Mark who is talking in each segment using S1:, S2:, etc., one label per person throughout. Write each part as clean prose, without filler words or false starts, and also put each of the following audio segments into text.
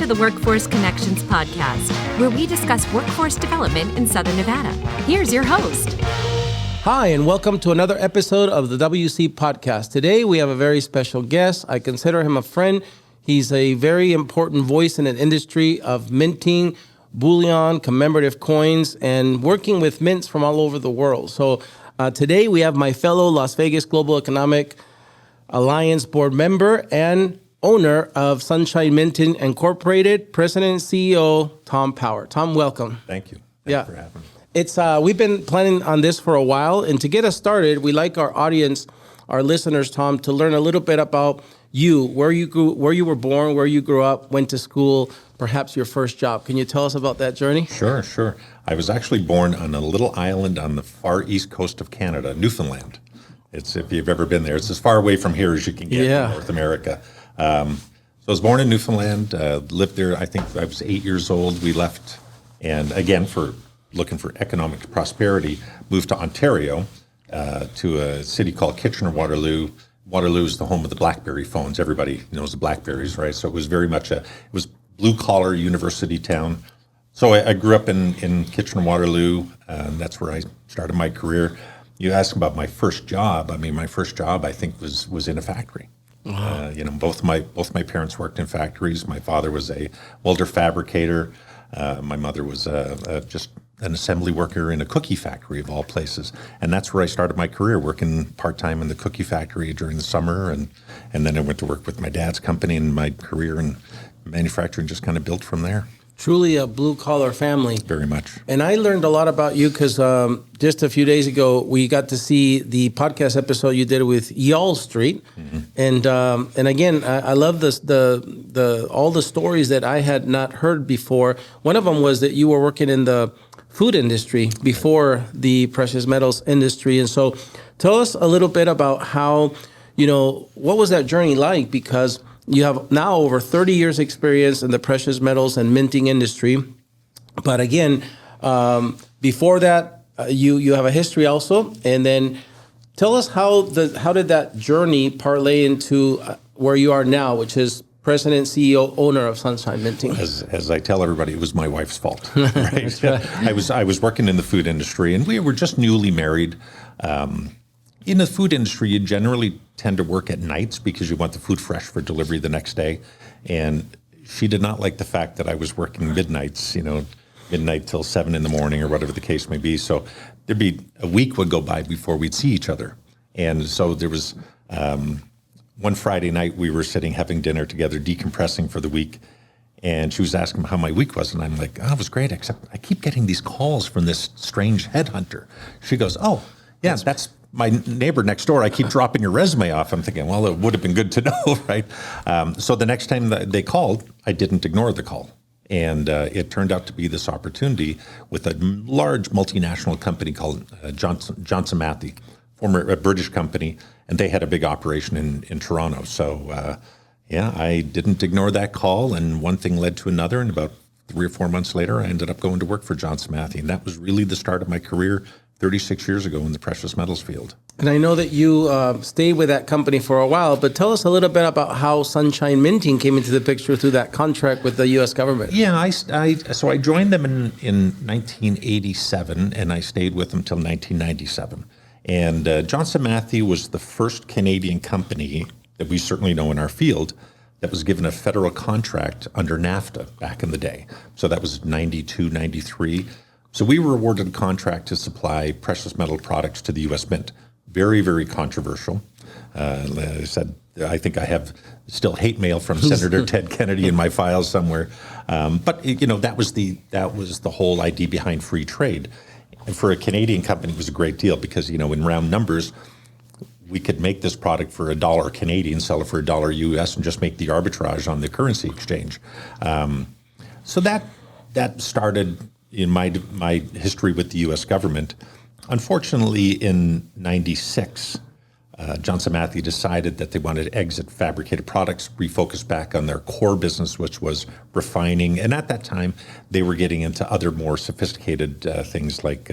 S1: to the Workforce Connections podcast, where we discuss workforce development in Southern Nevada. Here's your host.
S2: Hi, and welcome to another episode of the WC podcast. Today, we have a very special guest. I consider him a friend. He's a very important voice in an industry of minting, bullion, commemorative coins, and working with mints from all over the world. So today, we have my fellow Las Vegas Global Economic Alliance board member and owner of Sunshine Minting Incorporated, President and CEO, Tom Power. Tom, welcome.
S3: Thank you. Thanks for having me.
S2: It's we've been planning on this for a while, and to get us started, we like our audience, our listeners, Tom, to learn a little bit about you, where you were born, where you grew up, went to school, perhaps your first job. Can you tell us about that journey?
S3: Sure. I was actually born on a little island on the far east coast of Canada, Newfoundland. If you've ever been there, it's as far away from here as you can get in North America. So I was born in Newfoundland, lived there. I think I was 8 years old. We left, and again, looking for economic prosperity, moved to Ontario, to a city called Kitchener-Waterloo. Waterloo is the home of the BlackBerry phones. Everybody knows the BlackBerries, right? So it was very much it was blue-collar university town. So I grew up in Kitchener-Waterloo. That's where I started my career. You asked about my first job. I mean, my first job, I think, was in a factory. Wow. Both my parents worked in factories. My father was a welder fabricator. My mother was just an assembly worker in a cookie factory of all places. And that's where I started my career, working part-time in the cookie factory during the summer. And then I went to work with my dad's company, and my career in manufacturing just kind of built from there.
S2: Truly a blue-collar family.
S3: Very much.
S2: And I learned a lot about you because just a few days ago, we got to see the podcast episode you did with Y'all Street. Mm-hmm. And again, I love all the stories that I had not heard before. One of them was that you were working in the food industry before the precious metals industry. And so tell us a little bit about how, what was that journey like? Because you have now over 30 years experience in the precious metals and minting industry. But again, before that, you have a history also. And then tell us how did that journey parlay into where you are now, which is President, CEO, owner of Sunshine Minting.
S3: As I tell everybody, it was my wife's fault. Right? I was working in the food industry, and we were just newly married. In the food industry, you generally tend to work at nights because you want the food fresh for delivery the next day. And she did not like the fact that I was working midnights, midnight till 7 a.m. or whatever the case may be. So there'd be a week would go by before we'd see each other. And so there was one Friday night we were sitting having dinner together, decompressing for the week. And she was asking how my week was. And I'm like, it was great, except I keep getting these calls from this strange headhunter. She goes, yeah, that's my neighbor next door. I keep dropping your resume off. I'm thinking, well, it would have been good to know, right? So the next time that they called, I didn't ignore the call. And it turned out to be this opportunity with a large multinational company called Johnson Matthey, former British company, and they had a big operation in Toronto. So, I didn't ignore that call, and one thing led to another, and about 3 or 4 months later, I ended up going to work for Johnson Matthey, and that was really the start of my career 36 years ago in the precious metals field.
S2: And I know that you stayed with that company for a while, but tell us a little bit about how Sunshine Minting came into the picture through that contract with the U.S. government.
S3: Yeah, so I joined them in 1987, and I stayed with them till 1997. And Johnson Matthey was the first Canadian company that we certainly know in our field that was given a federal contract under NAFTA back in the day. So that was 92, 93. So we were awarded a contract to supply precious metal products to the U.S. Mint. Very, very controversial. I said, I think I have still hate mail from Senator Ted Kennedy in my files somewhere. But that was the whole idea behind free trade. And for a Canadian company, it was a great deal because, in round numbers, we could make this product for $1 Canadian, sell it for $1 US, and just make the arbitrage on the currency exchange. So that started in my history with the U.S. government. Unfortunately, in 96, Johnson Matthey decided that they wanted to exit fabricated products, refocus back on their core business, which was refining. And at that time, they were getting into other more sophisticated things like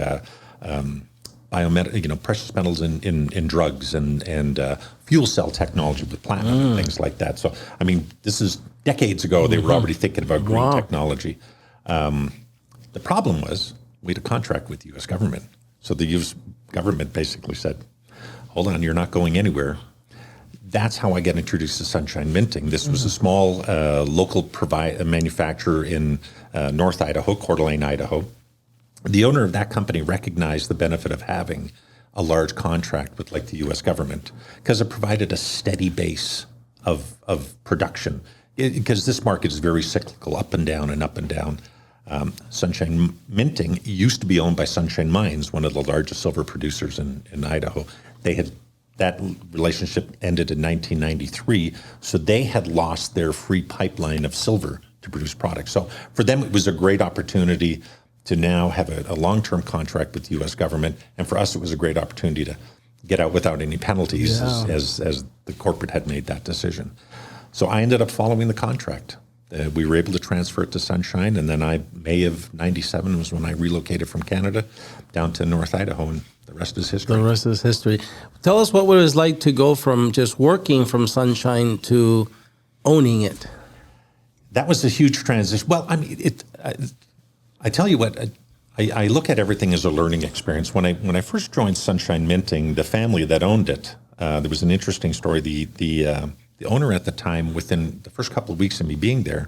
S3: precious metals in drugs and fuel cell technology with platinum and things like that. So, I mean, this is decades ago. They were already thinking about green technology. The problem was we had a contract with the U.S. government. So the U.S. government basically said, hold on, you're not going anywhere. That's how I got introduced to Sunshine Minting. This was a small local manufacturer in North Idaho, Coeur d'Alene, Idaho. The owner of that company recognized the benefit of having a large contract with like the U.S. government because it provided a steady base of production. Because this market is very cyclical, up and down and up and down. Sunshine Minting used to be owned by Sunshine Mines, one of the largest silver producers in Idaho. That relationship ended in 1993, so they had lost their free pipeline of silver to produce products. So for them, it was a great opportunity to now have a long-term contract with the U.S. government, and for us, it was a great opportunity to get out without any penalties as the corporate had made that decision. So I ended up following the contract. We were able to transfer it to Sunshine, and then May of '97 was when I relocated from Canada down to North Idaho, and the rest is history.
S2: The rest is history. Tell us what it was like to go from just working from Sunshine to owning it.
S3: That was a huge transition. Well, I mean, I tell you what, I look at everything as a learning experience. When I first joined Sunshine Minting, the family that owned it, there was an interesting story. The owner at the time, within the first couple of weeks of me being there,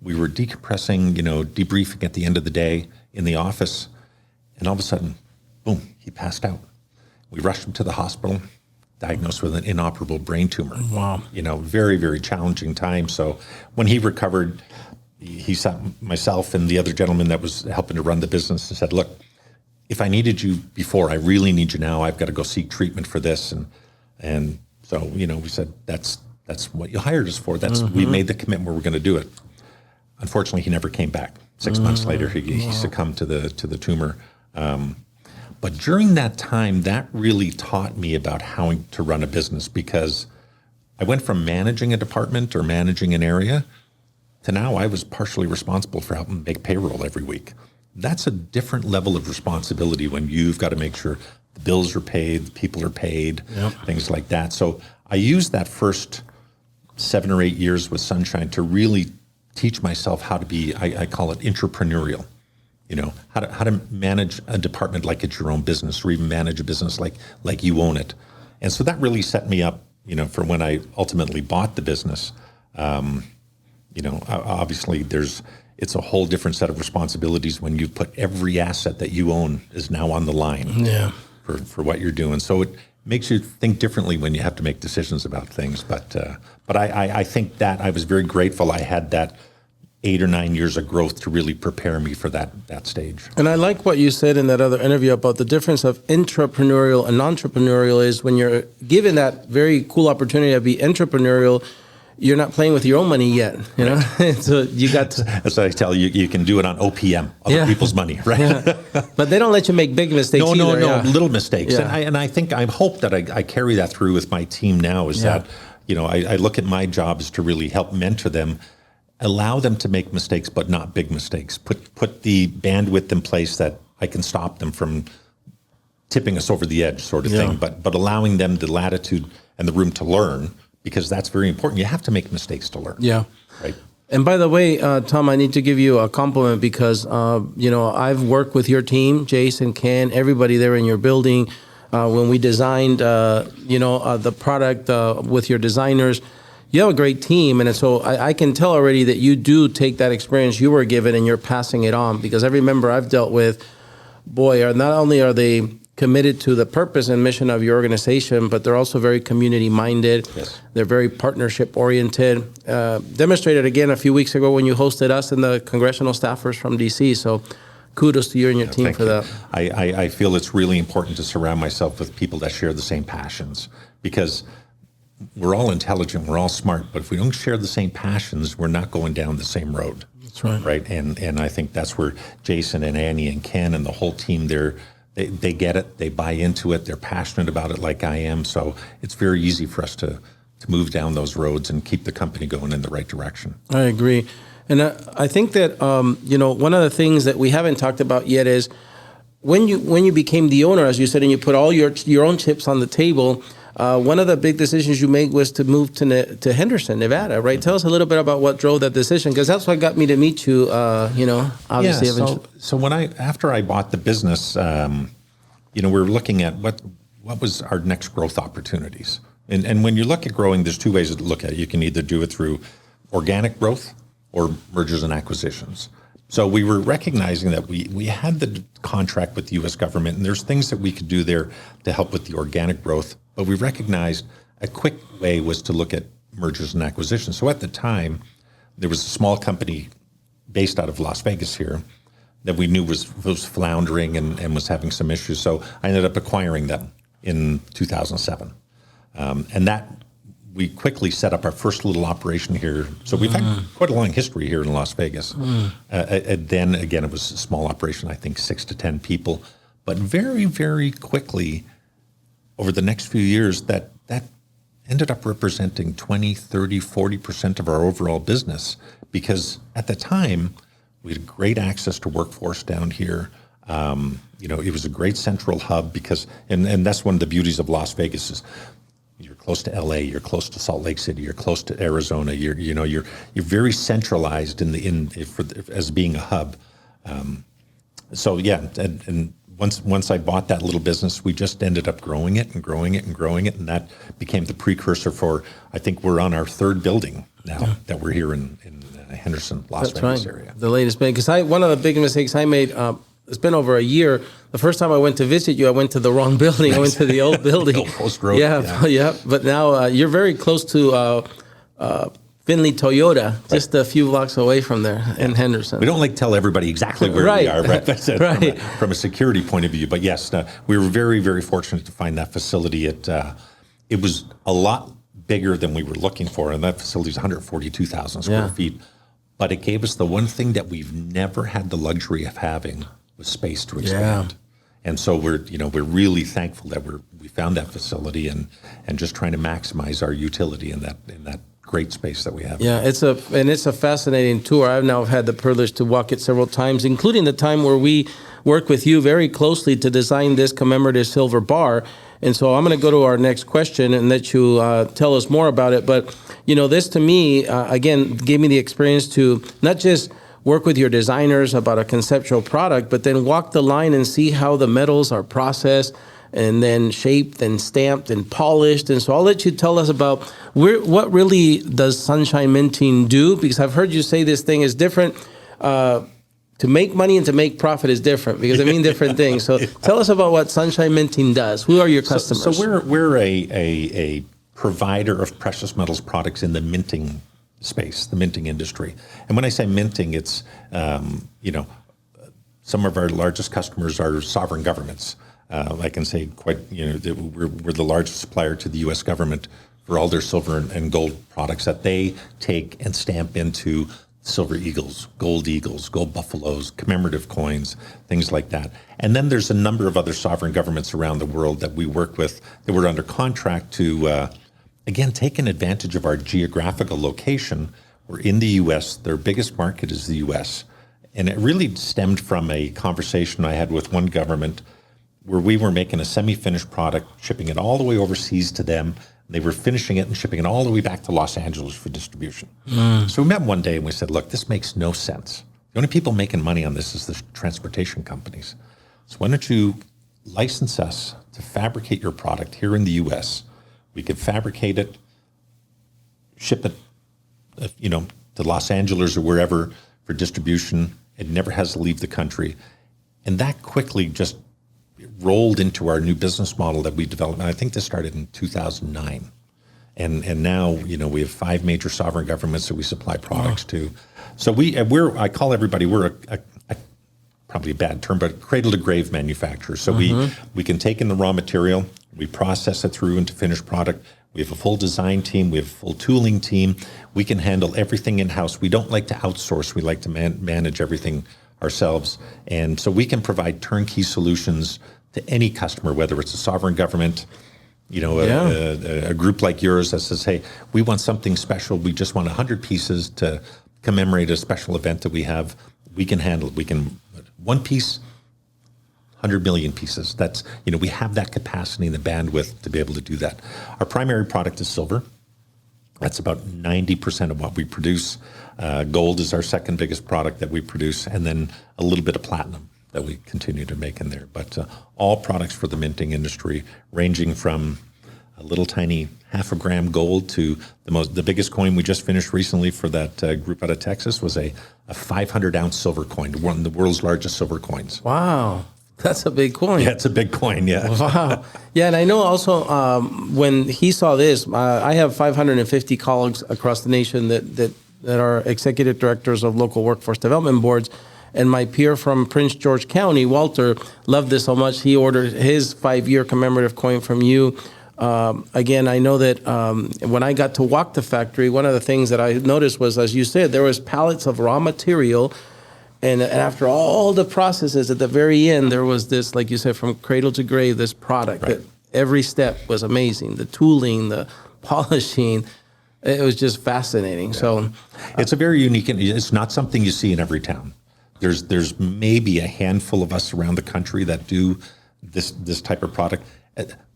S3: we were decompressing, debriefing at the end of the day in the office, and all of a sudden, boom, he passed out. We rushed him to the hospital, diagnosed with an inoperable brain tumor.
S2: Wow.
S3: Very, very challenging time. So when he recovered, he sat myself and the other gentleman that was helping to run the business and said, look, if I needed you before, I really need you now. I've got to go seek treatment for this. And so, we said, that's what you hired us for. We made the commitment we're going to do it. Unfortunately, he never came back. 6 months later, he succumbed to the tumor. But during that time, that really taught me about how to run a business, because I went from managing a department or managing an area to now I was partially responsible for helping make payroll every week. That's a different level of responsibility when you've got to make sure the bills are paid, the people are paid, things like that. So I used that first 7 or 8 years with Sunshine to really teach myself how to be, I call it entrepreneurial. How to manage a department like it's your own business, or even manage a business like you own it. And so that really set me up, for when I ultimately bought the business. Obviously it's a whole different set of responsibilities when you put every asset that you own is now on the line for what you're doing. So it makes you think differently when you have to make decisions about things. But I think that I was very grateful I had that 8 or 9 years of growth to really prepare me for that stage.
S2: And I like what you said in that other interview about the difference of intrapreneurial and non-entrepreneurial is when you're given that very cool opportunity to be entrepreneurial, you're not playing with your own money yet, So you got to...
S3: That's what I tell you. You can do it on OPM, other people's money, right?
S2: But they don't let you make big mistakes either.
S3: No, little mistakes. And I hope that I carry that through with my team now is that, I look at my job as to really help mentor them, allow them to make mistakes, but not big mistakes. Put the bandwidth in place that I can stop them from tipping us over the edge sort of thing, but allowing them the latitude and the room to learn, because that's very important. You have to make mistakes to learn. Yeah. Right.
S2: And by the way, Tom, I need to give you a compliment because, I've worked with your team, Jason, Ken, everybody there in your building. When we designed, the product with your designers, you have a great team. And so I can tell already that you do take that experience you were given and you're passing it on, because every member I've dealt with, not only are they committed to the purpose and mission of your organization, but they're also very community-minded.
S3: Yes.
S2: They're very partnership-oriented. Demonstrated again a few weeks ago when you hosted us and the congressional staffers from D.C., so kudos to you and your team for that.
S3: I feel it's really important to surround myself with people that share the same passions, because we're all intelligent, we're all smart, but if we don't share the same passions, we're not going down the same road.
S2: That's right.
S3: Right, and I think that's where Jason and Annie and Ken and the whole team, they get it, they buy into it, they're passionate about it like I am, so it's very easy for us to move down those roads and keep the company going in the right direction.
S2: I agree. And I think that, one of the things that we haven't talked about yet is when you became the owner, as you said, and you put all your own chips on the table, one of the big decisions you made was to move to Henderson, Nevada, right? Tell us a little bit about what drove that decision, because that's what got me to meet you. Obviously.
S3: Yeah. So after I bought the business, we were looking at what was our next growth opportunities. And when you look at growing, there's two ways to look at it. You can either do it through organic growth or mergers and acquisitions. So we were recognizing that we had the contract with the U.S. government, and there's things that we could do there to help with the organic growth. But we recognized a quick way was to look at mergers and acquisitions. So at the time, there was a small company based out of Las Vegas here that we knew was floundering and was having some issues. So I ended up acquiring them in 2007. And that we quickly set up our first little operation here. So we've had quite a long history here in Las Vegas. And then again, it was a small operation, I think 6 to 10 people. But very, very quickly, over the next few years, that ended up representing 20, 30, 40% of our overall business. Because at the time, we had great access to workforce down here. It was a great central hub because, and that's one of the beauties of Las Vegas is, you're close to LA, you're close to Salt Lake City, you're close to Arizona. You're very centralized as being a hub. And once I bought that little business, we just ended up growing it, and that became the precursor for. I think we're on our third building now that we're here in Henderson, Las Vegas area.
S2: The latest building, because one of the big mistakes I made. It's been over a year. The first time I went to visit you, I went to the wrong building. I went to the old building.
S3: Old Post Road.
S2: Yeah. But now you're very close to Finley Toyota, just a few blocks away from there in Henderson.
S3: We don't like to tell everybody exactly where we are,
S2: right?
S3: From a security point of view. But yes, we were very, very fortunate to find that facility. It was a lot bigger than we were looking for, and that facility is 142,000 square feet. But it gave us the one thing that we've never had the luxury of having was space to expand. Yeah. And so we're really thankful that we found that facility and just trying to maximize our utility in that great space that we have.
S2: Yeah, it's a fascinating tour. I've now had the privilege to walk it several times, including the time where we worked with you very closely to design this commemorative silver bar. And so I'm going to go to our next question and let you tell us more about it. But, this to me, again, gave me the experience to not just work with your designers about a conceptual product, but then walk the line and see how the metals are processed and then shaped and stamped and polished. And so I'll let you tell us about what really does sunshine minting do? Because I've heard you say this thing is different. To make money and to make profit is different because they mean different things. So tell us about what sunshine minting does. Who are your customers?
S3: So we're a provider of precious metals products in the minting space, the minting industry. And when I say minting, it's some of our largest customers are sovereign governments. I can say we're the largest supplier to the U.S. government for all their silver and gold products that they take and stamp into silver eagles, gold buffaloes, commemorative coins, things like that. And then there's a number of other sovereign governments around the world that we work with that we're under contract to, again, taking advantage of our geographical location. We're in the U.S. Their biggest market is the U.S. And it really stemmed from a conversation I had with one government where we were making a semi-finished product, shipping it all the way overseas to them. They were finishing it and shipping it all the way back to Los Angeles for distribution. So we met one day and we said, look, this makes no sense. The only people making money on this is the transportation companies. So why don't you license us to fabricate your product here in the U.S.? We could fabricate it, ship it, to Los Angeles or wherever for distribution. It never has to leave the country. And that quickly just rolled into our new business model that we developed. And I think this started in 2009. And now, we have 5 major sovereign governments that we supply products to. So I call everybody, we're a probably a bad term, but cradle to grave manufacturer. So we can take in the raw material, we process it through into finished product. We have a full design team. We have a full tooling team. We can handle everything in-house. We don't like to outsource. We like to manage everything ourselves. And so we can provide turnkey solutions to any customer, whether it's a sovereign government, a group like yours that says, hey, we want something special. We just want 100 pieces to commemorate a special event that we have. We can handle it. We can, one piece, 100 million pieces. That's, we have that capacity and the bandwidth to be able to do that. Our primary product is silver. That's about 90% of what we produce. Gold is our second biggest product that we produce, and then a little bit of platinum that we continue to make in there. But all products for the minting industry, ranging from a little tiny 0.5 gram gold to the biggest coin we just finished recently for that group out of Texas was a 500-ounce silver coin, one of the world's largest silver coins.
S2: Wow. That's a big coin.
S3: Yeah, it's a big coin, yeah.
S2: Wow. Yeah, and I know also when he saw this, I have 550 colleagues across the nation that are executive directors of local workforce development boards. And my peer from Prince George County, Walter, loved this so much, he ordered his 5-year commemorative coin from you. Again, I know that when I got to walk the factory, one of the things that I noticed was, as you said, there was pallets of raw material. And after all the processes, at the very end, there was this, like you said, from cradle to grave, this product that every step was amazing. The tooling, the polishing, it was just fascinating. Yeah. So
S3: it's a very unique, it's not something you see in every town. There's maybe a handful of us around the country that do this type of product.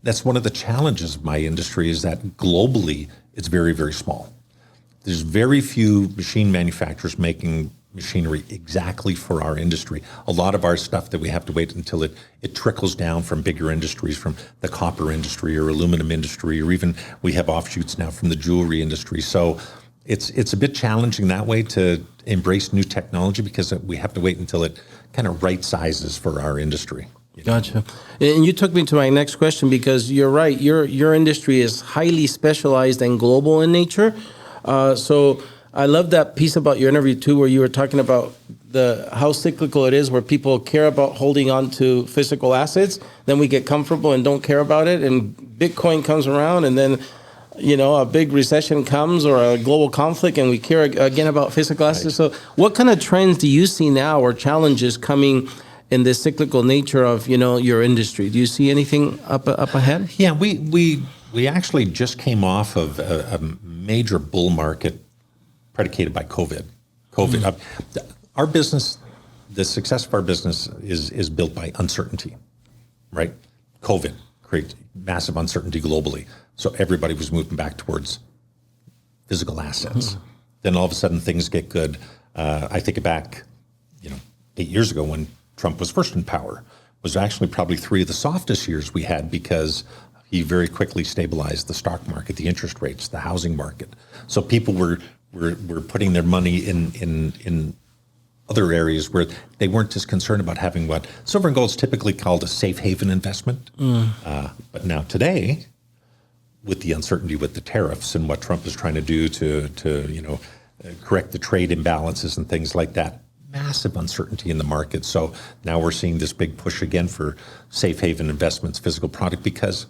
S3: That's one of the challenges of my industry, is that globally it's very, very small. There's very few machine manufacturers making machinery exactly for our industry. A lot of our stuff that we have to wait until it trickles down from bigger industries, from the copper industry or aluminum industry, or even we have offshoots now from the jewelry industry. So it's a bit challenging that way to embrace new technology, because we have to wait until it kind of right sizes for our industry.
S2: Gotcha. And you took me to my next question, because you're right. Your industry is highly specialized and global in nature. So I love that piece about your interview too, where you were talking about how cyclical it is, where people care about holding on to physical assets. Then we get comfortable and don't care about it. And Bitcoin comes around, and then, a big recession comes or a global conflict, and we care again about physical assets. Right. So what kind of trends do you see now, or challenges coming in this cyclical nature of, your industry? Do you see anything up ahead?
S3: Yeah, we actually just came off of a major bull market predicated by COVID. Our business, the success of our business is built by uncertainty, right? COVID created massive uncertainty globally. So everybody was moving back towards physical assets. Mm-hmm. Then all of a sudden things get good. I think back, 8 years ago when Trump was first in power, was actually probably 3 of the softest years we had, because he very quickly stabilized the stock market, the interest rates, the housing market. So people were putting their money in other areas where they weren't as concerned about having what silver and gold is typically called a safe haven investment. But now today, with the uncertainty with the tariffs and what Trump is trying to do to correct the trade imbalances and things like that, massive uncertainty in the market. So now we're seeing this big push again for safe haven investments, physical product, because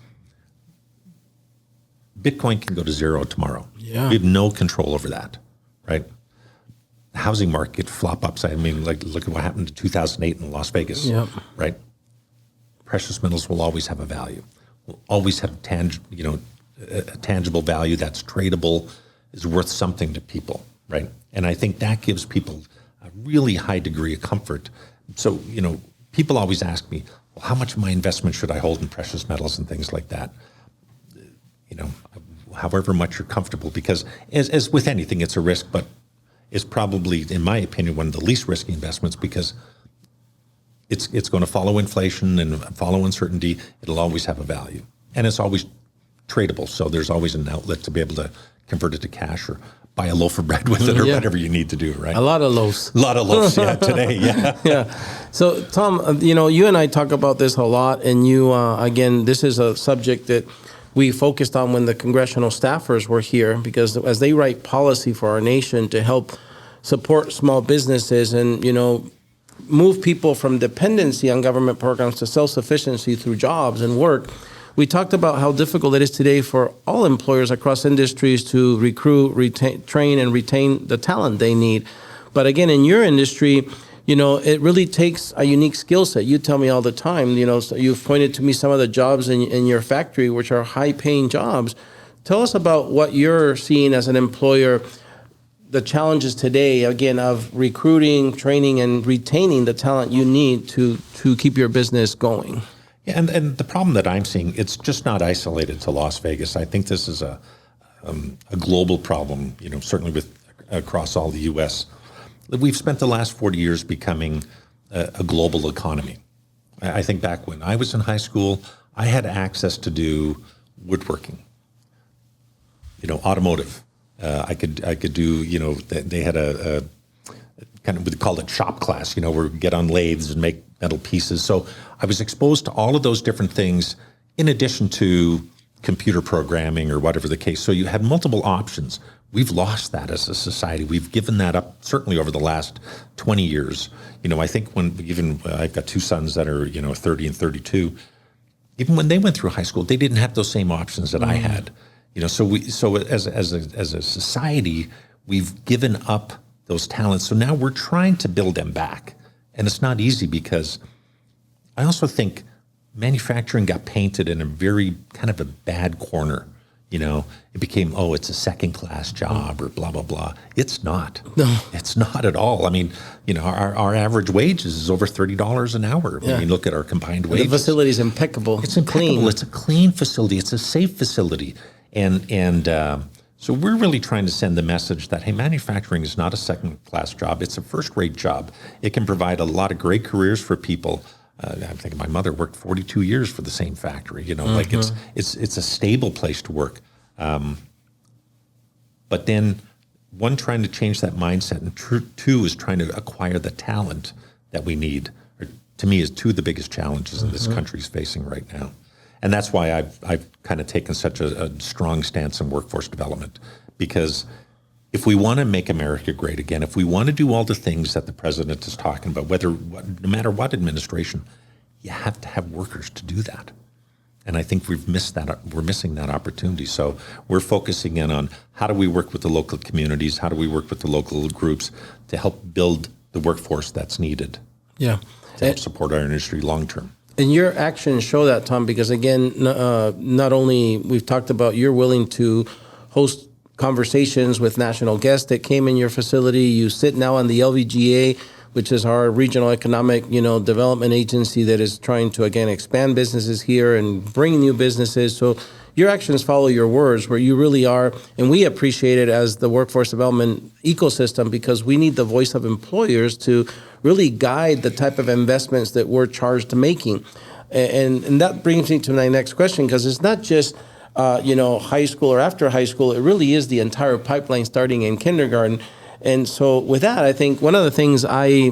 S3: Bitcoin can go to zero tomorrow. Yeah. We have no control over that, right? The housing market flop upside. I mean, look at what happened in 2008 in Las Vegas, yep. Right? Precious metals will always have a value. Will always have a tangible value that's tradable, is worth something to people, right? And I think that gives people a really high degree of comfort. So, people always ask me, well, how much of my investment should I hold in precious metals and things like that? However much you're comfortable, because as with anything, it's a risk, but it's probably, in my opinion, one of the least risky investments, because it's going to follow inflation and follow uncertainty. It'll always have a value, and it's always tradable. So there's always an outlet to be able to convert it to cash or buy a loaf of bread with it, or whatever you need to do, right?
S2: A lot of loaves.
S3: Yeah, today, yeah.
S2: Yeah. So, Tom, you and I talk about this a lot, and you, again, this is a subject that we focused on when the congressional staffers were here, because as they write policy for our nation to help support small businesses and, move people from dependency on government programs to self-sufficiency through jobs and work, we talked about how difficult it is today for all employers across industries to recruit, train, and retain the talent they need. But again, in your industry, it really takes a unique skill set. You tell me all the time, so you've pointed to me some of the jobs in your factory, which are high-paying jobs. Tell us about what you're seeing as an employer. the challenges today, again, of recruiting, training, and retaining the talent you need to keep your business going.
S3: Yeah, and the problem that I'm seeing, it's just not isolated to Las Vegas. I think this is a global problem, certainly across all the U.S. We've spent the last 40 years becoming a global economy. I think back when I was in high school, I had access to do woodworking, automotive. I could do, they had a kind of, we call it shop class, where we get on lathes and make metal pieces. So I was exposed to all of those different things in addition to computer programming or whatever the case. So you had multiple options. We've lost that as a society. We've given that up certainly over the last 20 years. I think I've got two sons that are, 30 and 32. Even when they went through high school, they didn't have those same options that I had. So as a society, we've given up those talents. So now we're trying to build them back. And it's not easy because I also think manufacturing got painted in a very kind of a bad corner. It became, it's a second-class job or blah, blah, blah. It's not. No. It's not at all. I mean, our average wages is over $30 an hour. Yeah. When you look at our combined wages.
S2: The facility is impeccable.
S3: It's impeccable. Clean. It's a clean facility. It's a safe facility. And so we're really trying to send the message that, hey, manufacturing is not a second-class job. It's a first-rate job. It can provide a lot of great careers for people. I think my mother worked 42 years for the same factory. Like it's a stable place to work. But then one, trying to change that mindset, and two is trying to acquire the talent that we need. To me, is two of the biggest challenges that this country is facing right now. And that's why I've kind of taken such a strong stance in workforce development, because if we want to make America great again, if we want to do all the things that the president is talking about, no matter what administration, you have to have workers to do that. And I think we're missing that opportunity. So we're focusing in on how do we work with the local communities, how do we work with the local groups to help build the workforce that's needed.
S2: Yeah.
S3: To help support our industry long term.
S2: And your actions show that, Tom, because again, not only we've talked about you're willing to host conversations with national guests that came in your facility. You sit now on the LVGA, which is our regional economic, development agency that is trying to, again, expand businesses here and bring new businesses. So your actions follow your words, where you really are. And we appreciate it as the workforce development ecosystem, because we need the voice of employers to really guide the type of investments that we're charged to making. And that brings me to my next question, because it's not just high school or after high school. It really is the entire pipeline starting in kindergarten. And so with that, I think one of the things I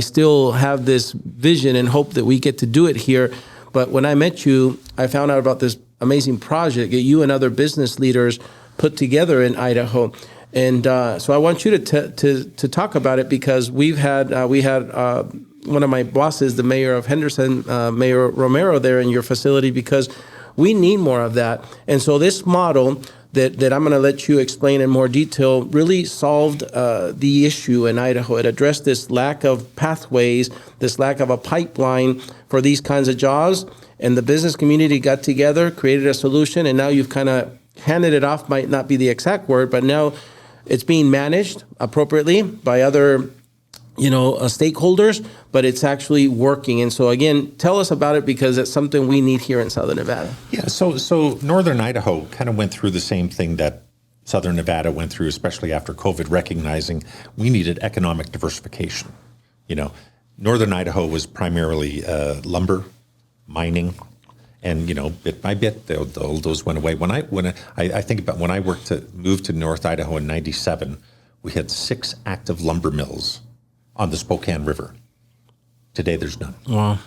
S2: still have this vision and hope that we get to do it here. But when I met you, I found out about this amazing project that you and other business leaders put together in Idaho. And so I want you to talk about it, because we had one of my bosses, the mayor of Henderson, Mayor Romero, there in your facility, because we need more of that. And so this model that I'm going to let you explain in more detail really solved the issue in Idaho. It addressed this lack of pathways, this lack of a pipeline for these kinds of jobs. And the business community got together, created a solution, and now you've kind of handed it off, might not be the exact word, but now it's being managed appropriately by other stakeholders, but it's actually working. And so again, tell us about it, because it's something we need here in Southern Nevada.
S3: Yeah, so Northern Idaho kind of went through the same thing that Southern Nevada went through, especially after COVID, recognizing we needed economic diversification. Northern Idaho was primarily lumber, mining, and bit by bit those went away. When I think about when I moved to North Idaho in '97, we had 6 active lumber mills on the Spokane River. Today, there's none.
S2: Wow.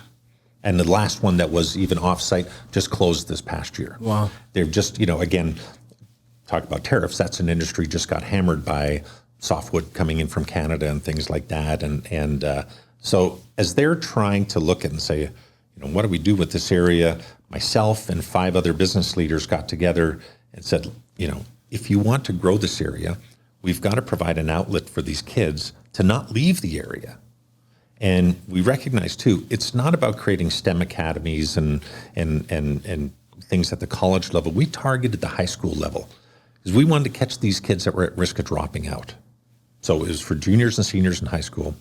S3: And the last one that was even off-site just closed this past year.
S2: Wow.
S3: They're just, again, talk about tariffs. That's an industry just got hammered by softwood coming in from Canada and things like that. And so as they're trying to look at and say, what do we do with this area? Myself and 5 other business leaders got together and said, if you want to grow this area, we've got to provide an outlet for these kids to not leave the area. And we recognize too, it's not about creating STEM academies and things at the college level. We targeted the high school level because we wanted to catch these kids that were at risk of dropping out. So it was for juniors and seniors in high school.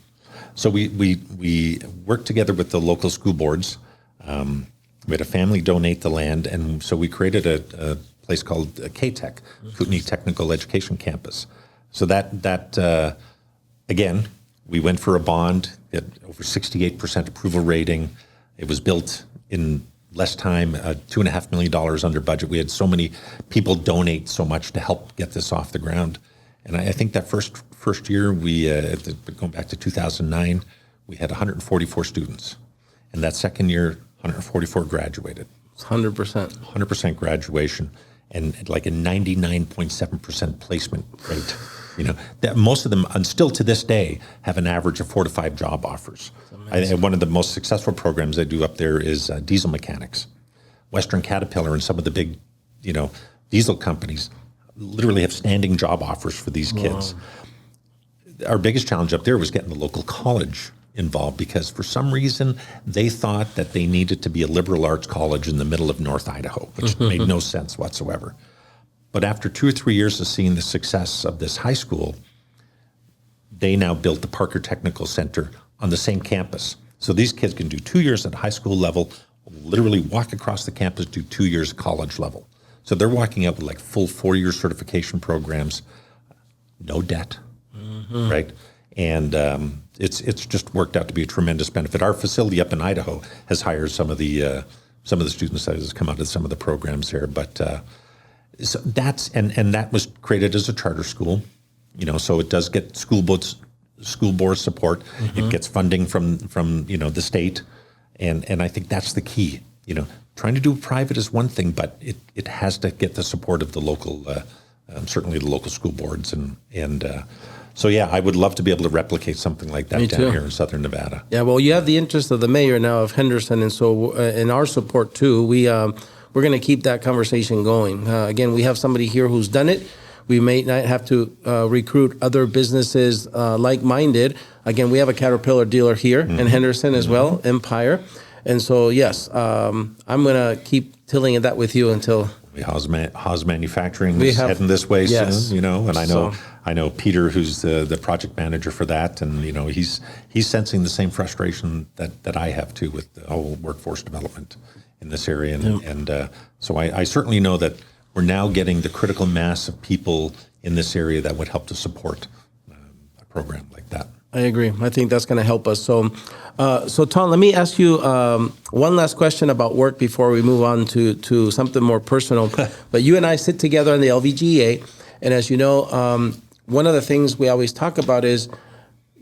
S3: So we worked together with the local school boards. We had a family donate the land, and so we created a place called KTech, Kootenai Technical Education Campus. So that again, we went for a bond at over 68% approval rating. It was built in less time, $2.5 million under budget. We had so many people donate so much to help get this off the ground. And I think that first year, going back to 2009, we had 144 students. And that second year, 144 graduated.
S2: It's 100%.
S3: 100% graduation and like a 99.7% placement rate. That most of them, and still to this day, have an average of 4 to 5 job offers. One of the most successful programs I do up there is diesel mechanics. Western Caterpillar and some of the big, diesel companies literally have standing job offers for these kids. Our biggest challenge up there was getting the local college involved, because for some reason they thought that they needed to be a liberal arts college in the middle of North Idaho, which made no sense whatsoever. But after 2 or 3 years of seeing the success of this high school, they now built the Parker Technical Center on the same campus. So these kids can do 2 years at high school level, literally walk across the campus, do 2 years college level. So they're walking out with like full 4-year certification programs, no debt, right? And it's just worked out to be a tremendous benefit. Our facility up in Idaho has hired some of the students that has come out of some of the programs there. But so that's and that was created as a charter school, so it does get school board support. It gets funding from the state, and I think that's the key. Trying to do private is one thing, but it has to get the support of the local, certainly the local school boards, and so yeah, I would love to be able to replicate something like that down here in Southern Nevada. Yeah,
S2: well, you have the interest of the mayor now of Henderson, and so in our support too, we're going to keep that conversation going. Again, we have somebody here who's done it. We may not have to recruit other businesses like-minded. Again, we have a Caterpillar dealer here in Henderson as well, Empire. And so, yes, I'm going to keep tilling that with you until...
S3: Haas Manufacturing is heading this way soon, and I know Peter, who's the project manager for that, and he's sensing the same frustration that I have too with the whole workforce development in this area, and so I certainly know that we're now getting the critical mass of people in this area that would help to support a program like that.
S2: I agree. I think that's going to help us. So Tom, let me ask you one last question about work before we move on to something more personal. But you and I sit together on the LVGA, and as you know, one of the things we always talk about is,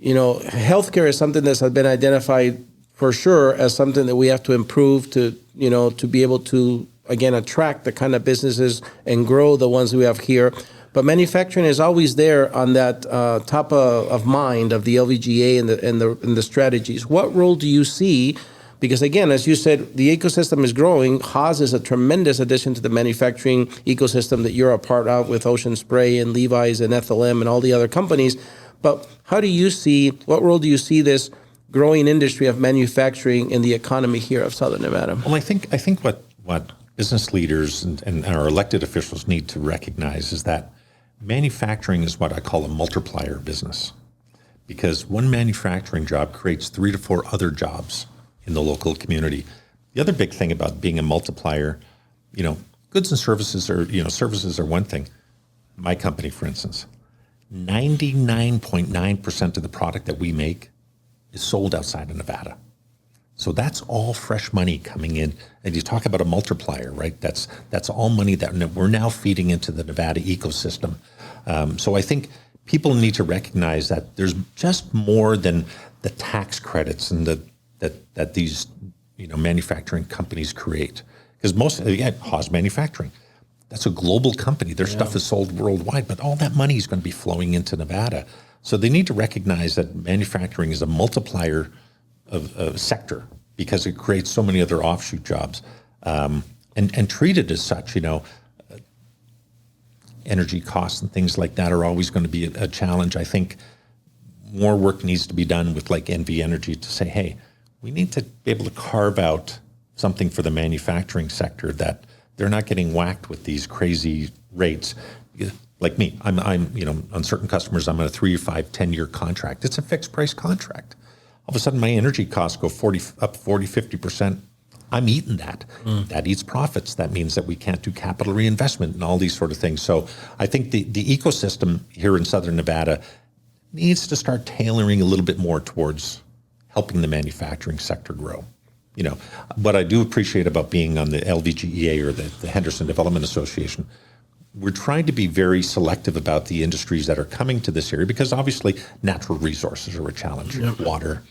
S2: healthcare is something that's been identified for sure as something that we have to improve to be able to, again, attract the kind of businesses and grow the ones we have here. But manufacturing is always there on that top of mind of the LVGA and the strategies. What role do you see? Because again, as you said, the ecosystem is growing. Haas is a tremendous addition to the manufacturing ecosystem that you're a part of with Ocean Spray and Levi's and FLM and all the other companies. But what role do you see this growing industry of manufacturing in the economy here of Southern Nevada?
S3: Well, I think what business leaders and our elected officials need to recognize is that manufacturing is what I call a multiplier business, because one manufacturing job creates 3 to 4 other jobs in the local community. The other big thing about being a multiplier, goods and services are one thing. My company, for instance, 99.9% of the product that we make is sold outside of Nevada. So that's all fresh money coming in. And you talk about a multiplier, right? That's all money that we're now feeding into the Nevada ecosystem. So I think people need to recognize that there's just more than the tax credits and that these manufacturing companies create. Because Haas Manufacturing, that's a global company. Their stuff is sold worldwide, but all that money is going to be flowing into Nevada. So they need to recognize that manufacturing is a multiplier of sector, because it creates so many other offshoot jobs, and treat it as such. Energy costs and things like that are always going to be a challenge. I think more work needs to be done with like NV Energy to say, hey, we need to be able to carve out something for the manufacturing sector that they're not getting whacked with these crazy rates. like me, I'm on certain customers, I'm on a 3, 5, 10-year contract. It's a fixed price contract. All of a sudden, my energy costs go up 40, 50%. I'm eating that. That eats profits. That means that we can't do capital reinvestment and all these sort of things. So I think the ecosystem here in Southern Nevada needs to start tailoring a little bit more towards helping the manufacturing sector grow. What I do appreciate about being on the LVGEA or the Henderson Development Association, we're trying to be very selective about the industries that are coming to this area because obviously natural resources are a challenge. Yep. Water,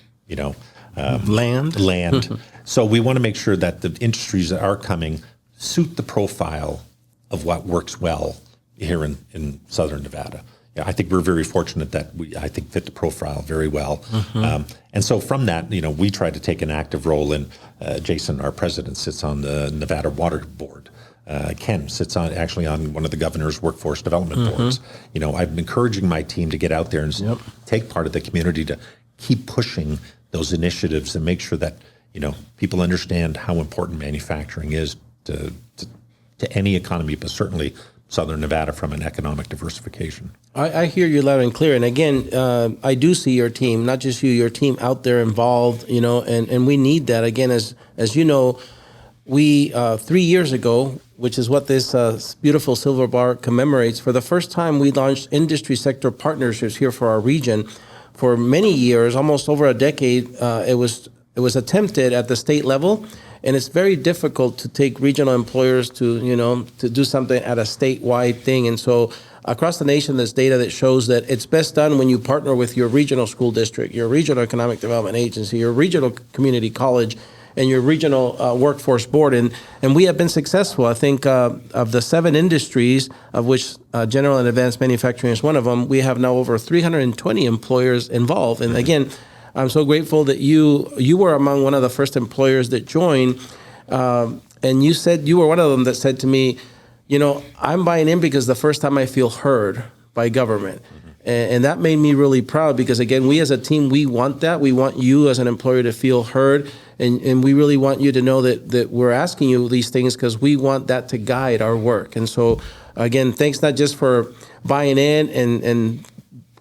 S3: land. So we want to make sure that the industries that are coming suit the profile of what works well here in Southern Nevada. Yeah, I think we're very fortunate that I think fit the profile very well. And so from that, we try to take an active role in, Jason, our president, sits on the Nevada Water Board. Ken sits actually on one of the governor's workforce development boards. I'm encouraging my team to get out there and take part of the community to keep pushing those initiatives and make sure that, people understand how important manufacturing is to any economy, but certainly Southern Nevada from an economic diversification.
S2: I hear you loud and clear. And again, I do see your team, not just you, your team out there involved, and we need that. Again, as you know, we 3 years ago, which is what this beautiful silver bar commemorates, for the first time we launched industry sector partnerships here for our region. For many years, almost over a decade, it was attempted at the state level. And it's very difficult to take regional employers to do something at a statewide thing. And so across the nation, there's data that shows that it's best done when you partner with your regional school district, your regional economic development agency, your regional community college, and your regional workforce board. And we have been successful. I think of the 7 industries, of which general and advanced manufacturing is one of them, we have now over 320 employers involved. And again, I'm so grateful that you were among one of the first employers that joined, and you said you were one of them that said to me, I'm buying in because the first time I feel heard by government. And that made me really proud because, again, we as a team, we want that. We want you as an employer to feel heard, and we really want you to know that we're asking you these things because we want that to guide our work. And so, again, thanks not just for buying in and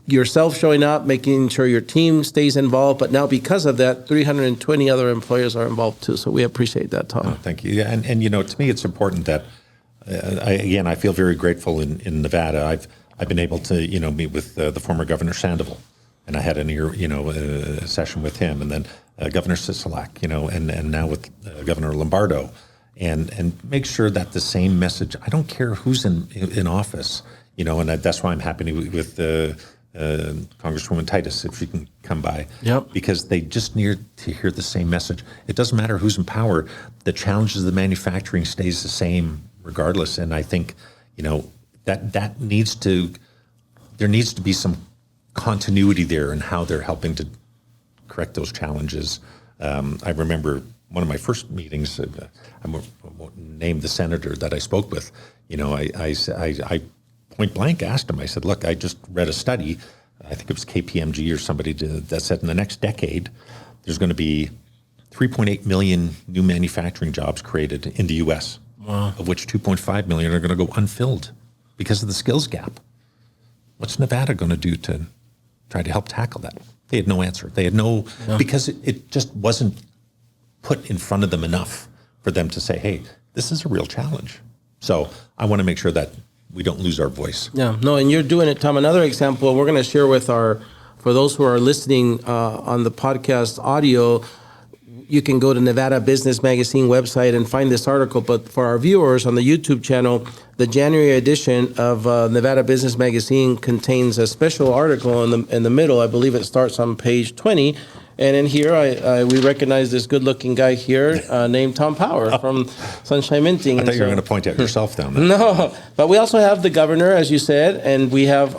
S2: yourself showing up, making sure your team stays involved, but now because of that, 320 other employers are involved too. So we appreciate that, Tom.
S3: Oh, thank you. Yeah, and to me, it's important that, I feel very grateful in Nevada. I've been able to, meet with the former Governor Sandoval, and I had a session with him, and then Governor Sisolak, and now with Governor Lombardo, and make sure that the same message, I don't care who's in office, and that's why I'm happy with Congresswoman Titus, if she can come by, because they just need to hear the same message. It doesn't matter who's in power. The challenges of the manufacturing stays the same regardless. And I think, that there needs to be some continuity there in how they're helping to correct those challenges. I remember one of my first meetings, I won't name the senator that I spoke with, I point blank asked him, I said, look, I just read a study, I think it was KPMG or somebody that said in the next decade, there's going to be 3.8 million new manufacturing jobs created in the U.S., of which 2.5 million are going to go unfilled because of the skills gap. What's Nevada going to do to try to help tackle that? They had no answer. They had because it just wasn't put in front of them enough for them to say, hey, this is a real challenge. So I want to make sure that we don't lose our voice. Yeah, no,
S2: and you're doing it, Tom. Another example we're going to share for those who are listening on the podcast audio, you can go to Nevada Business Magazine website and find this article. But for our viewers on the YouTube channel, the January edition of Nevada Business Magazine contains a special article in the middle. I believe it starts on page 20. And in here, we recognize this good-looking guy here named Tom Power from Sunshine Minting.
S3: I thought you were going to point at yourself down there.
S2: No, but we also have the governor, as you said, and we have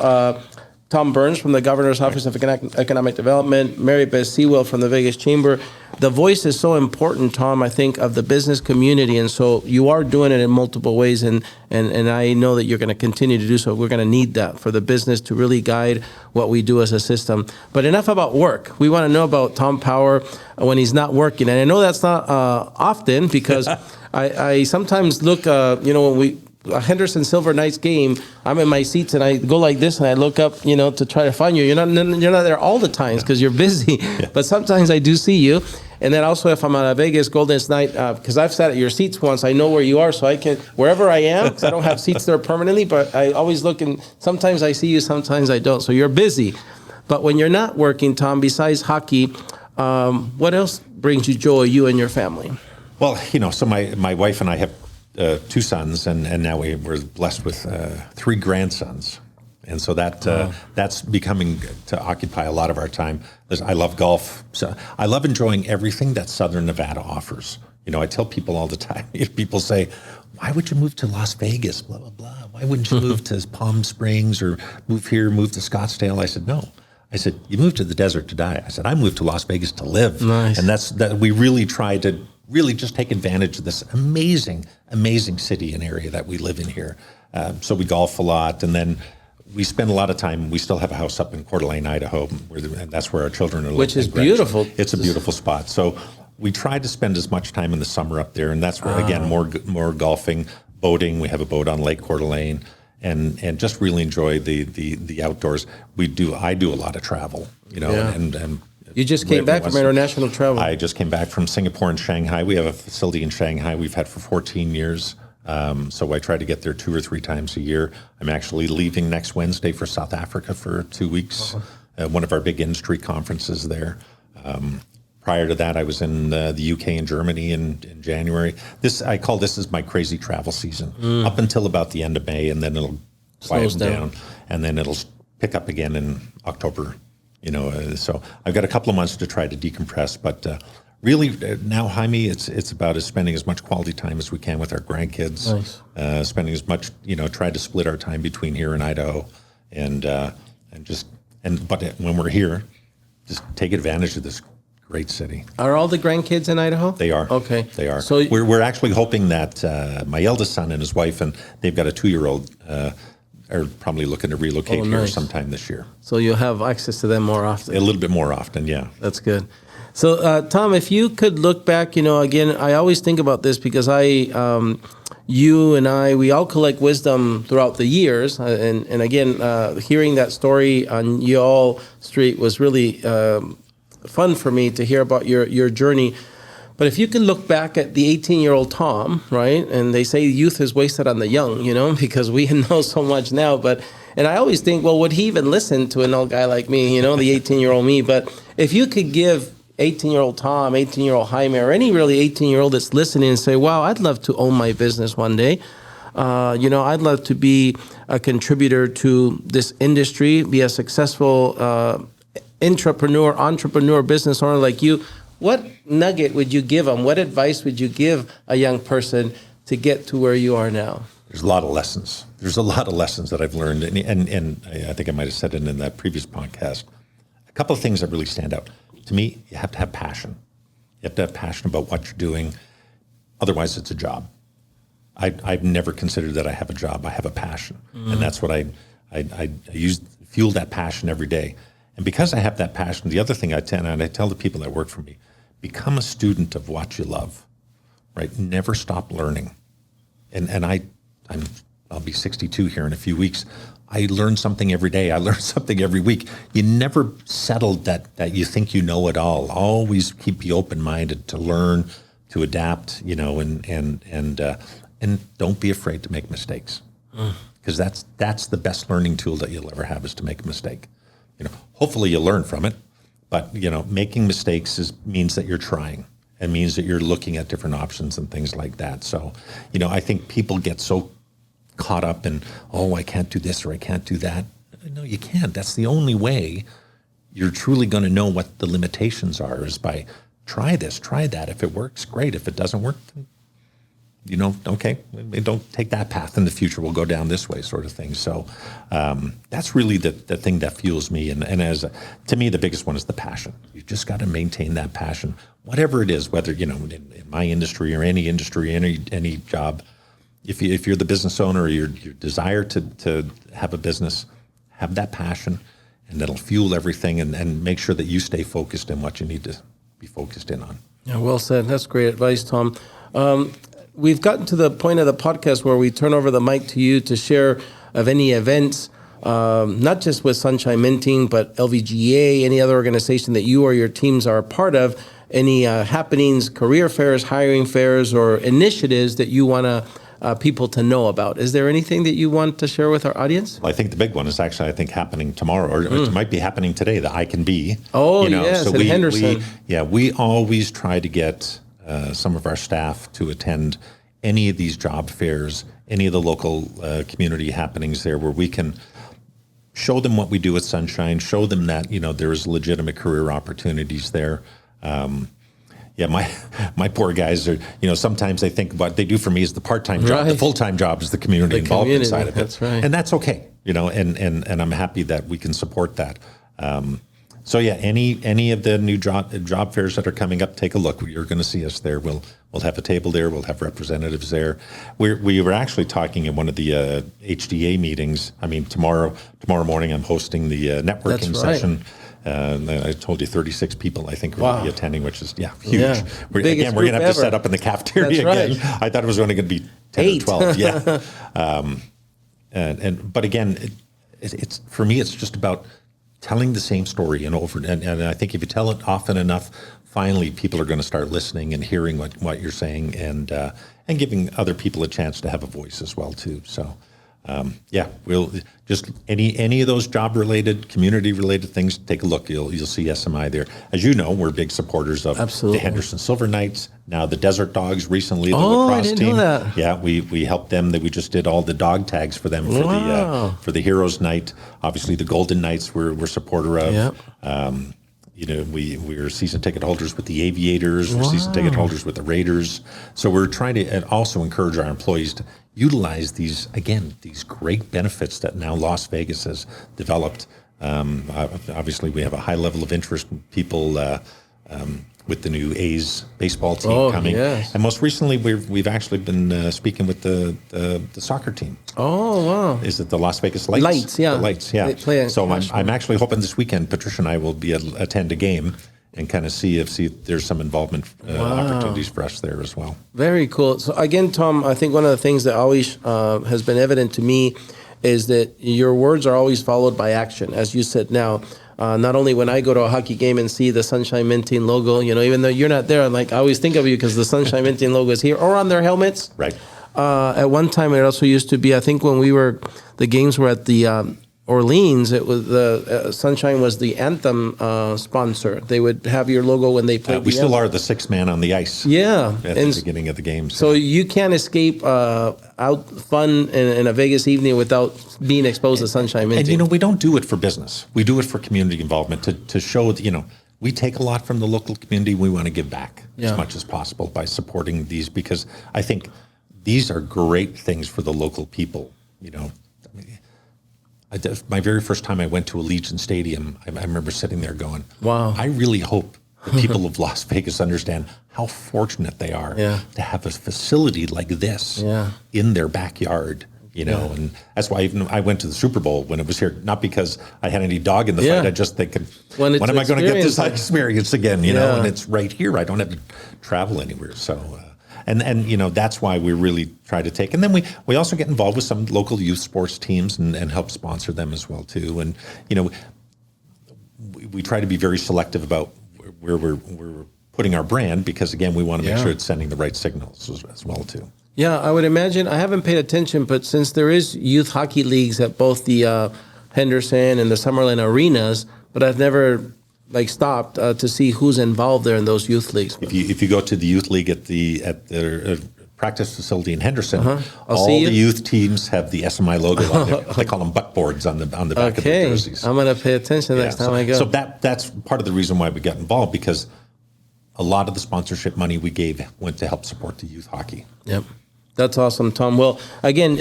S2: Tom Burns from the Governor's Office of Economic Development, Mary Beth Sewell from the Vegas Chamber. The voice is so important, Tom, I think, of the business community. And so you are doing it in multiple ways, and I know that you're going to continue to do so. We're going to need that for the business to really guide what we do as a system. But enough about work. We want to know about Tom Power when he's not working. And I know that's not often because I sometimes look, when a Henderson Silver Knights game, I'm in my seats and I go like this and I look up, to try to find you. You're not there all the times because you're busy, but sometimes I do see you. And then also if I'm at a Vegas Golden Knight, because I've sat at your seats once, I know where you are, so I can, wherever I am, because I don't have seats there permanently, but I always look and sometimes I see you, sometimes I don't. So you're busy. But when you're not working, Tom, besides hockey, what else brings you joy, you and your family?
S3: Well, so my wife and I have 2 sons, and now we're blessed with 3 grandsons. And so that's becoming to occupy a lot of our time. I love golf. So I love enjoying everything that Southern Nevada offers. I tell people all the time, people say, why would you move to Las Vegas, blah, blah, blah. Why wouldn't you move to Palm Springs or move to Scottsdale? I said, no. I said, you moved to the desert to die. I said, I moved to Las Vegas to live.
S2: Nice.
S3: And that we really try to really just take advantage of this amazing, amazing city and area that we live in here. So we golf a lot, and then we spend a lot of time. We still have a house up in Coeur d'Alene, Idaho, and that's where our children are living.
S2: Which is beautiful.
S3: It's a beautiful spot. So we try to spend as much time in the summer up there, and that's where, again, more golfing, boating. We have a boat on Lake Coeur d'Alene, and just really enjoy the outdoors. I do a lot of travel, and
S2: you just came back from international travel.
S3: I just came back from Singapore and Shanghai. We have a facility in Shanghai we've had for 14 years. So I try to get there 2 or 3 times a year. I'm actually leaving next Wednesday for South Africa for 2 weeks, one of our big industry conferences there. Prior to that, I was in the UK and Germany in January. I call this is my crazy travel season, up until about the end of May, and then it'll quiet down, and then it'll pick up again in October. So I've got a couple of months to try to decompress, but really now, Jaime, it's about spending as much quality time as we can with our grandkids.
S2: Nice.
S3: Spending as much, try to split our time between here and Idaho, but when we're here, just take advantage of this great city.
S2: Are all the grandkids in Idaho?
S3: They are.
S2: Okay.
S3: They are.
S2: So
S3: we're actually hoping that my eldest son and his wife, and they've got a 2-year-old, are probably looking to relocate here sometime this year.
S2: So you'll have access to them more often.
S3: A little bit more often, yeah.
S2: That's good. So, Tom, if you could look back, again, I always think about this because you and I, we all collect wisdom throughout the years. And again, hearing that story on Y'all Street was really fun for me to hear about your journey. But if you could look back at the 18-year-old Tom, right, and they say youth is wasted on the young, because we know so much now. And I always think, well, would he even listen to an old guy like me, the 18-year-old me? But if you could give 18-year-old Tom, 18-year-old Jaime, or any really 18-year-old that's listening and say, wow, I'd love to own my business one day. I'd love to be a contributor to this industry, be a successful entrepreneur, business owner like you. What nugget would you give them? What advice would you give a young person to get to where you are now?
S3: There's a lot of lessons. There's a lot of lessons that I've learned. And I think I might have said it in that previous podcast. A couple of things that really stand out. To me, you have to have passion. You have to have passion about what you're doing. Otherwise, it's a job. I've never considered that I have a job. I have a passion. And that's what I fuel that passion every day. And because I have that passion, the other thing I tell the people that work for me, become a student of what you love, right? Never stop learning. And I'll be 62 here in a few weeks. I learn something every day. I learn something every week. You never settle that you think you know it all. Always keep you open-minded to learn, to adapt, and don't be afraid to make mistakes. Because that's the best learning tool that you'll ever have, is to make a mistake. Hopefully you learn from it, but making mistakes means that you're trying. It means that you're looking at different options and things like that. So, I think people get so caught up in, I can't do this or I can't do that. No, you can't. That's the only way you're truly going to know what the limitations are, is by try this, try that. If it works, great. If it doesn't work, okay, don't take that path in the future. We'll go down this way, sort of thing. So that's really the thing that fuels me. And to me, the biggest one is the passion. You just got to maintain that passion, whatever it is, whether, in my industry or any industry, any job. If you're the business owner, or your desire to have a business, have that passion, and that'll fuel everything, and make sure that you stay focused in what you need to be focused in on.
S2: Yeah, well said. That's great advice, Tom. we've gotten to the point of the podcast where we turn over the mic to you to share of any events, not just with Sunshine Minting, but LVGA, any other organization that you or your teams are a part of, any happenings, career fairs, hiring fairs, or initiatives that you want people to know about. Is there anything that you want to share with our audience?
S3: Well, I think the big one is actually, I think, happening tomorrow, or it might be happening today, the I Can Be.
S2: Oh, yes,
S3: so
S2: in Henderson.
S3: We always try to get some of our staff to attend any of these job fairs, any of the local community happenings there where we can show them what we do at Sunshine, show them that, there's legitimate career opportunities there. My poor guys are, sometimes they think what they do for me is the part-time job.
S2: Right.
S3: The full-time job is the community involvement side of it.
S2: That's right.
S3: And that's okay, and I'm happy that we can support that. Any of the new job fairs that are coming up, take a look. You're going to see us there. We'll have a table there. We'll have representatives there. We were actually talking in one of the HDA meetings. I mean, tomorrow morning I'm hosting the networking session. I told you 36 people, I think, will be attending, which is huge.
S2: Yeah.
S3: We're going to have to set up in the cafeteria again.
S2: Right.
S3: I thought it was only going to be 10 or 12. Yeah. But again, it's for me, it's just about telling the same story and I think if you tell it often enough, finally people are going to start listening and hearing what you're saying and giving other people a chance to have a voice as well too. So. We'll just any of those job-related, community-related things. Take a look. You'll see SMI there. As you know, we're big supporters of the Henderson Silver Knights. Now the Desert Dogs recently, the lacrosse team. Know that. Yeah, we helped them. We just did all the dog tags for them for the Heroes Night. Obviously, the Golden Knights we're supporter of. Yep. We're season ticket holders with the Aviators. We're season ticket holders with the Raiders. So we're trying to also encourage our employees to utilize these great benefits that now Las Vegas has developed. Obviously, we have a high level of interest in people with the new A's baseball team coming. Yes. And most recently, we've actually been speaking with the soccer team. Oh, wow. Is it the Las Vegas Lights?
S2: Lights, yeah.
S3: The Lights, yeah. So I'm actually hoping this weekend, Patricia and I will attend a game and kind of see if there's some involvement opportunities for us there as well. Very
S2: cool. So again, Tom, I think one of the things that always has been evident to me is that your words are always followed by action. As you said now, not only when I go to a hockey game and see the Sunshine Minting logo, even though you're not there, I always think of you because the Sunshine Minting logo is here or on their helmets.
S3: Right.
S2: At one time, it also used to be, I think when the games were at the Orleans, it was the Sunshine was the anthem sponsor. They would have your logo when they played.
S3: We still are the sixth man on the ice.
S2: Yeah,
S3: at the beginning of the game.
S2: So you can't escape out fun in a Vegas evening without being exposed to Sunshine Minting.
S3: And we don't do it for business. We do it for community involvement to show that we take a lot from the local community. We want to give back as much as possible by supporting these because I think these are great things for the local people. My very first time I went to Allegiant Stadium, I remember sitting there going, wow, I really hope the people of Las Vegas understand how fortunate they are to have a facility like this in their backyard, and that's why even I went to the Super Bowl when it was here, not because I had any dog in the fight, I just think, when am I going to get this experience again, and it's right here. I don't have to travel anywhere, so... And that's why we really try to take. And then we also get involved with some local youth sports teams and help sponsor them as well too. And we try to be very selective about where we're putting our brand because again we want to make sure it's sending the right signals as well too.
S2: Yeah, I would imagine. I haven't paid attention, but since there is youth hockey leagues at both the Henderson and the Summerlin arenas, but I've never stopped to see who's involved there in those youth leagues.
S3: If you go to the youth league at the practice facility in Henderson, all the youth teams have the SMI logo on there. They call them butt boards on the back of their jerseys.
S2: I'm going to pay attention next time I go.
S3: So that's part of the reason why we got involved because a lot of the sponsorship money we gave went to help support the youth hockey.
S2: Yep. That's awesome, Tom. Well, again,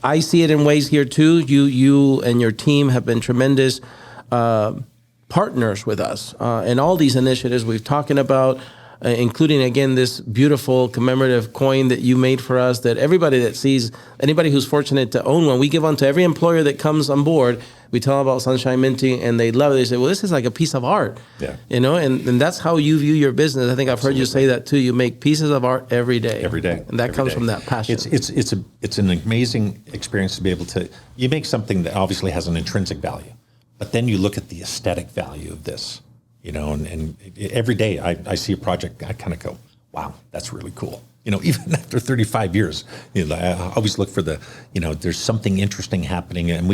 S2: I see it in ways here too. You and your team have been tremendous partners with us in all these initiatives we've talking about. including, again, this beautiful commemorative coin that you made for us, that everybody that sees, anybody who's fortunate to own one, we give one to every employer that comes on board. We tell them about Sunshine Minting, and they love it. They say, well, this is like a piece of art.
S3: Yeah.
S2: You know, and that's how you view your business. I think I've heard you say that too. You make pieces of art every day.
S3: Every day.
S2: And that comes from that passion.
S3: It's an amazing experience to be able to, you make something that obviously has an intrinsic value, but then you look at the aesthetic value of this, you know, and every day I see a project, I kind of go, wow, that's really cool. You know, even after 35 years, you know, I always look for the, you know, there's something interesting happening, and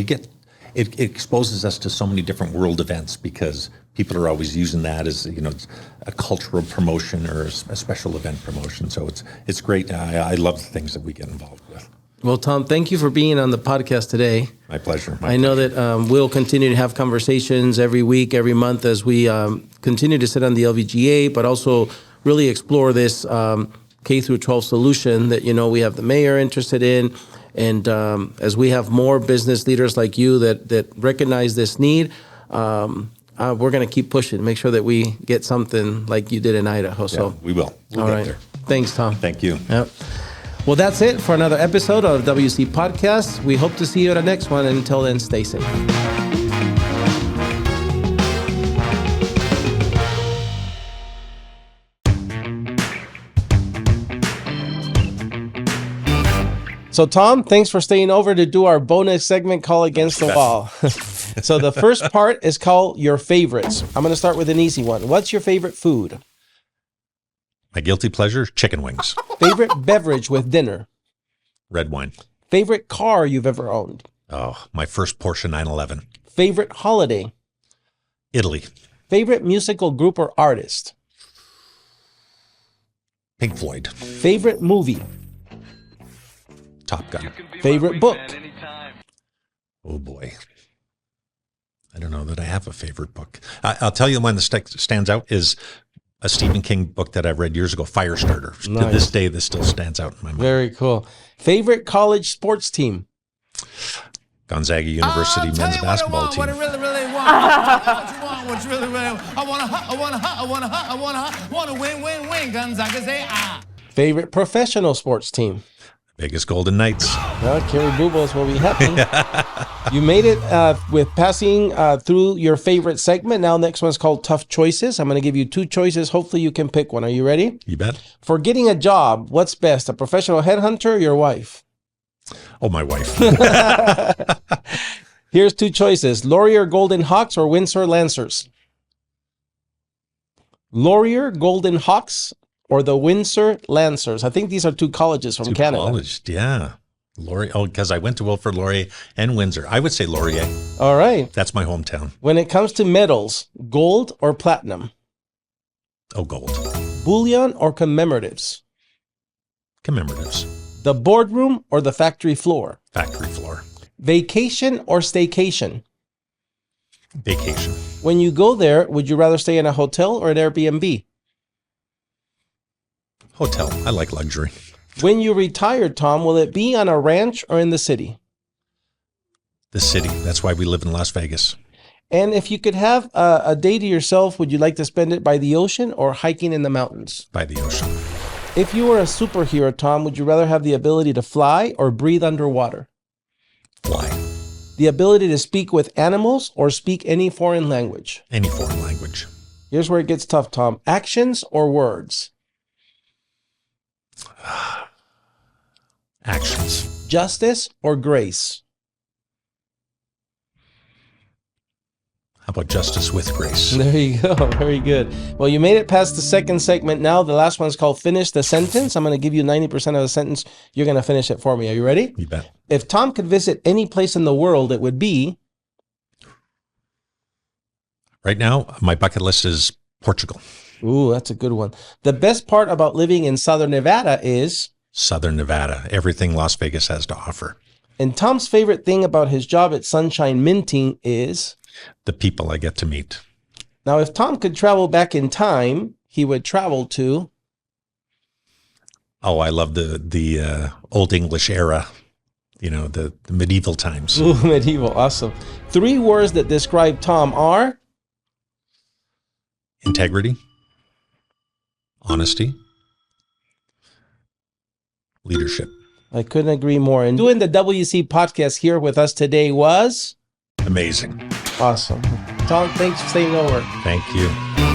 S3: it exposes us to so many different world events because people are always using that as, you know, a cultural promotion or a special event promotion. So it's great. I love the things that we get involved with.
S2: Well, Tom, thank you for being on the podcast today.
S3: My pleasure.
S2: I know that we'll continue to have conversations every week, every month as we continue to sit on the LVGA, but also really explore this K through 12 solution that, you know, we have the mayor interested in. And as we have more business leaders like you that recognize this need, we're going to keep pushing, make sure that we get something like you did in Idaho. So
S3: we will. We'll
S2: all
S3: get
S2: right.
S3: there.
S2: Thanks, Tom.
S3: Thank you.
S2: Yep. Well, that's it for another episode of WC Podcast. We hope to see you at the next one. And until then, stay safe. So, Tom, thanks for staying over to do our bonus segment called Against the Wall. So the first part is called Your Favorites. I'm going to start with an easy one. What's your favorite food?
S3: My guilty pleasure, chicken wings.
S2: Favorite beverage with dinner?
S3: Red wine.
S2: Favorite car you've ever owned?
S3: Oh, my first Porsche 911.
S2: Favorite holiday?
S3: Italy.
S2: Favorite musical group or artist?
S3: Pink Floyd.
S2: Favorite movie?
S3: Top Gun.
S2: Favorite book?
S3: Oh boy. I don't know that I have a favorite book. I'll tell you one that stands out is a Stephen King book that I read years ago, Firestarter.
S2: Nice.
S3: To this day, this still stands out in my mind.
S2: Very cool. Favorite college sports team?
S3: Gonzaga University men's basketball team.
S4: What I really want, what you really want. I want to win. Gonzaga say ah.
S2: Favorite professional sports team?
S3: Vegas Golden Knights.
S2: Well, Kerry Bubos will be happy. You made it with passing through your favorite segment. Now, next one's called Tough Choices. I'm going to give you two choices. Hopefully, you can pick one. Are you ready?
S3: You bet.
S2: For getting a job, what's best, a professional headhunter or your wife?
S3: Oh, my wife.
S2: Here's two choices. Laurier Golden Hawks or Windsor Lancers? Laurier Golden Hawks or the Windsor Lancers? I think these are two colleges from Canada.
S3: College, yeah. Laurier. Oh, because I went to Wilfrid Laurier and Windsor. I would say Laurier.
S2: All right.
S3: That's my hometown.
S2: When it comes to medals, gold or platinum?
S3: Oh, gold.
S2: Bullion or commemoratives?
S3: Commemoratives.
S2: The boardroom or the factory floor?
S3: Factory floor.
S2: Vacation or staycation?
S3: Vacation.
S2: When you go there, would you rather stay in a hotel or an Airbnb?
S3: Hotel. I like luxury.
S2: When you retire, Tom, will it be on a ranch or in the city?
S3: The city. That's why we live in Las Vegas.
S2: And if you could have a day to yourself, would you like to spend it by the ocean or hiking in the mountains?
S3: By the ocean.
S2: If you were a superhero, Tom, would you rather have the ability to fly or breathe underwater?
S3: Fly.
S2: The ability to speak with animals or speak any foreign language?
S3: Any foreign language.
S2: Here's where it gets tough, Tom. Actions or words?
S3: Actions.
S2: Justice or grace?
S3: How about justice with grace?
S2: There you go. Very good. Well, you made it past the second segment. Now the last one's called Finish the Sentence. I'm going to give you 90% of the sentence. You're going to finish it for me. Are you ready?
S3: You bet.
S2: If Tom could visit any place in the world, it would be...
S3: Right now, my bucket list is Portugal.
S2: Ooh, that's a good one. The best part about living in Southern Nevada is...
S3: Southern Nevada. Everything Las Vegas has to offer.
S2: And Tom's favorite thing about his job at Sunshine Minting is...
S3: The people I get to meet.
S2: Now, if Tom could travel back in time, he would travel to...
S3: Oh, I love the Old English era. You know, the medieval times.
S2: Ooh, medieval. Awesome. 3 words that describe Tom are...
S3: Integrity. honesty, leadership.
S2: I couldn't agree more. And doing the WC podcast here with us today was
S3: Amazing.
S2: awesome. Tom, thanks for staying over.
S3: Thank you.